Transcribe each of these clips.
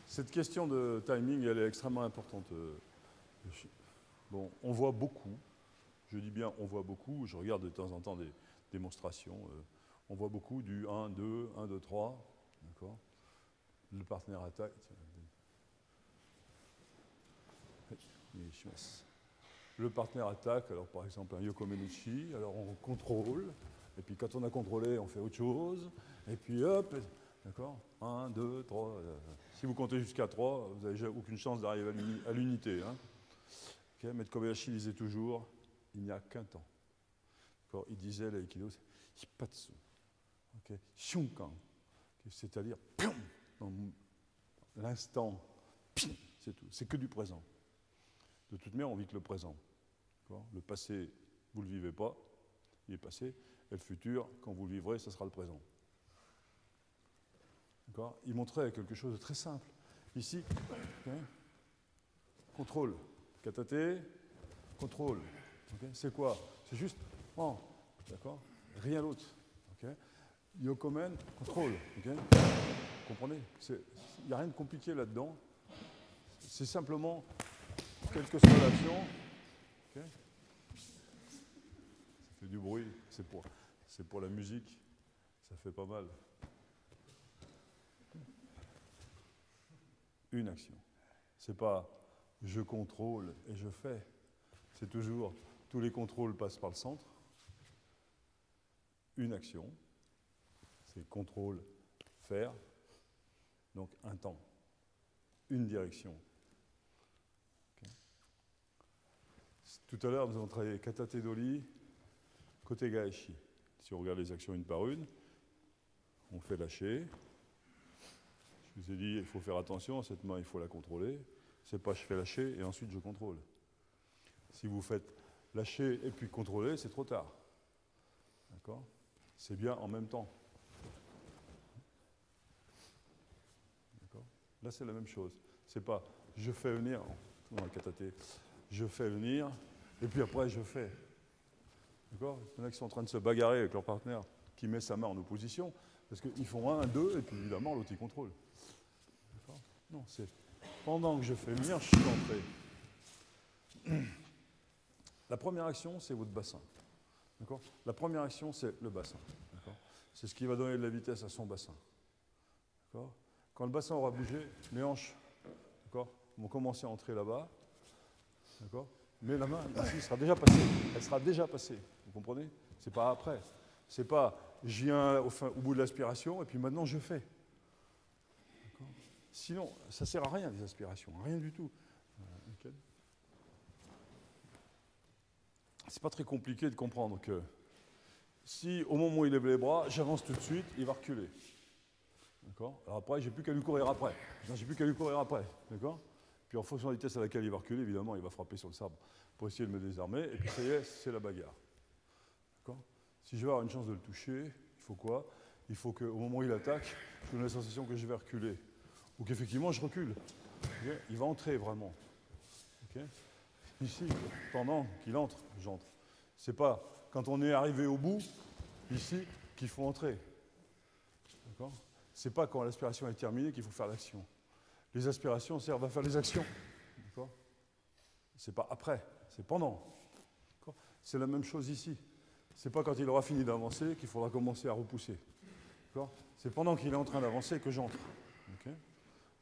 Cette question de timing, elle est extrêmement importante. Bon, on voit beaucoup, je dis bien on voit beaucoup, je regarde de temps en temps des démonstrations, on voit beaucoup du 1, 2, 1, 2, 3, d'accord. Le partenaire attaque. Le partenaire attaque, alors par exemple un Yoko Menuchi, alors on contrôle, et puis quand on a contrôlé, on fait autre chose, et puis hop, d'accord, 1, 2, 3. Si vous comptez jusqu'à 3, vous n'avez aucune chance d'arriver à l'unité. Hein. Okay, Maître Kobayashi disait toujours, il n'y a qu'un temps. Il disait, l'aïkido, c'est hippatsu, okay, shunkan, c'est-à-dire, dans l'instant, c'est tout, c'est que du présent. De toute manière, on vit que le présent. Le passé, vous ne le vivez pas, il est passé, et le futur, quand vous le vivrez, ce sera le présent. Il montrait quelque chose de très simple. Ici, okay, contrôle, katate, contrôle. Okay, c'est quoi? C'est juste, oh, d'accord, rien d'autre. Okay. Yokomen, contrôle. Okay. Vous comprenez? Il n'y a rien de compliqué là-dedans. C'est simplement quelques relations. Okay. Ça fait du bruit, c'est pour la musique, ça fait pas mal. Une action. C'est pas je contrôle et je fais. C'est toujours tous les contrôles passent par le centre. Une action, c'est contrôle, faire. Donc un temps, une direction. Okay. Tout à l'heure, nous avons travaillé katate doli, côté gaeshi. Si on regarde les actions une par une, on fait lâcher. Je vous ai dit, il faut faire attention, cette main, il faut la contrôler. C'est pas je fais lâcher et ensuite je contrôle. Si vous faites lâcher et puis contrôler, c'est trop tard. D'accord? C'est bien en même temps. D'accord? Là, c'est la même chose. C'est pas je fais venir, dans le katate, je fais venir et puis après je fais. D'accord? Il y en a qui sont en train de se bagarrer avec leur partenaire qui met sa main en opposition parce qu'ils font 1, 2 et puis évidemment l'autre il contrôle. D'accord? Non, c'est pendant que je fais venir, je suis entré. La première action, c'est votre bassin. D'accord? La première action, c'est le bassin. C'est ce qui va donner de la vitesse à son bassin. D'accord? Quand le bassin aura bougé, les hanches vont commencer à entrer là-bas. D'accord? Mais la main, ici, sera déjà passée. Elle sera déjà passée. Vous comprenez? C'est pas après. C'est pas je viens au bout de l'aspiration et puis maintenant je fais. Sinon, ça ne sert à rien, les aspirations. Rien du tout. Okay. C'est pas très compliqué de comprendre que si, au moment où il lève les bras, j'avance tout de suite, il va reculer. D'accord? Alors après, j'ai plus qu'à lui courir après. J'ai plus qu'à lui courir après. D'accord? Puis en fonction de la vitesse à laquelle il va reculer, évidemment, il va frapper sur le sabre pour essayer de me désarmer. Et puis ça y est, c'est la bagarre. D'accord? Si je veux avoir une chance de le toucher, il faut quoi? Il faut qu'au moment où il attaque, je donne la sensation que je vais reculer. Ou qu'effectivement, je recule. Okay? Il va entrer vraiment. Okay? Ici, pendant qu'il entre, j'entre. C'est pas quand on est arrivé au bout, ici, qu'il faut entrer. D'accord? C'est pas quand l'aspiration est terminée qu'il faut faire l'action. Les aspirations servent à faire les actions. D'accord? C'est pas après, c'est pendant. C'est la même chose ici. C'est pas quand il aura fini d'avancer qu'il faudra commencer à repousser. C'est pendant qu'il est en train d'avancer que j'entre. Okay?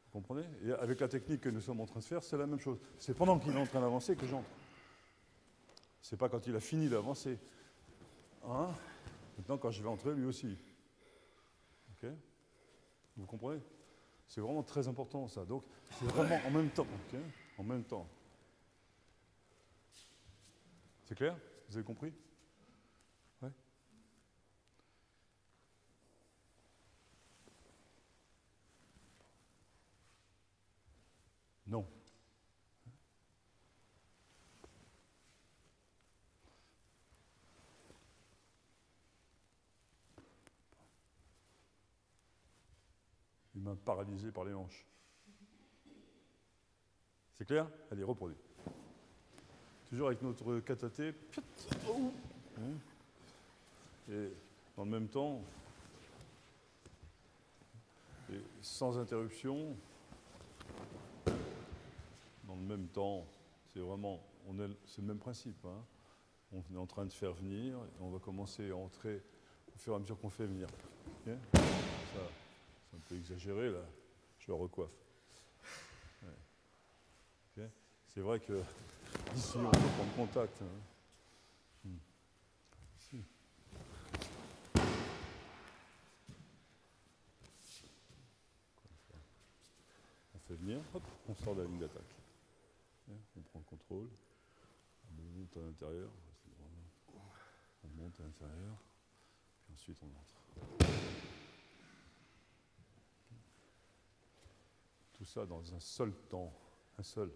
Vous comprenez? Et avec la technique que nous sommes en train de faire, c'est la même chose. C'est pendant qu'il est en train d'avancer que j'entre. C'est pas quand il a fini d'avancer. Hein? Maintenant, quand je vais entrer, lui aussi. Okay? Vous comprenez? C'est vraiment très important, ça. Donc, c'est vraiment en même temps. Okay? En même temps. C'est clair? Vous avez compris? Ouais? Non. Les mains paralysées par les hanches. C'est clair? Allez, reproduis. Toujours avec notre katate. Et dans le même temps, et sans interruption, le même temps. C'est vraiment, c'est le même principe. Hein. On est en train de faire venir, et on va commencer à entrer au fur et à mesure qu'on fait venir. Okay, ça, c'est un peu exagéré, là. Je le recoiffe. Ouais. Okay. C'est vrai que ici, on peut prendre contact. Hein. Ici. On fait venir, hop, on sort de la ligne d'attaque. Okay. On prend le contrôle, on monte à l'intérieur, on monte à l'intérieur, puis ensuite on entre. Tout ça dans un seul temps, un seul.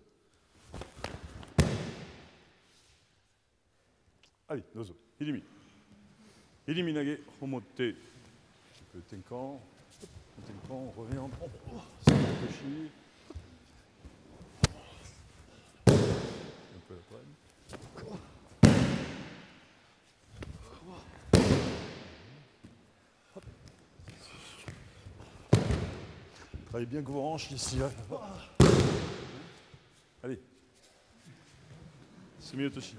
Allez, dozo, illimine. Illiminage, remonte. Un peu tenkan, on revient, on réfléchit. Un peu après. Travaillez bien que vos hanches ici. Allez. C'est mieux aussi.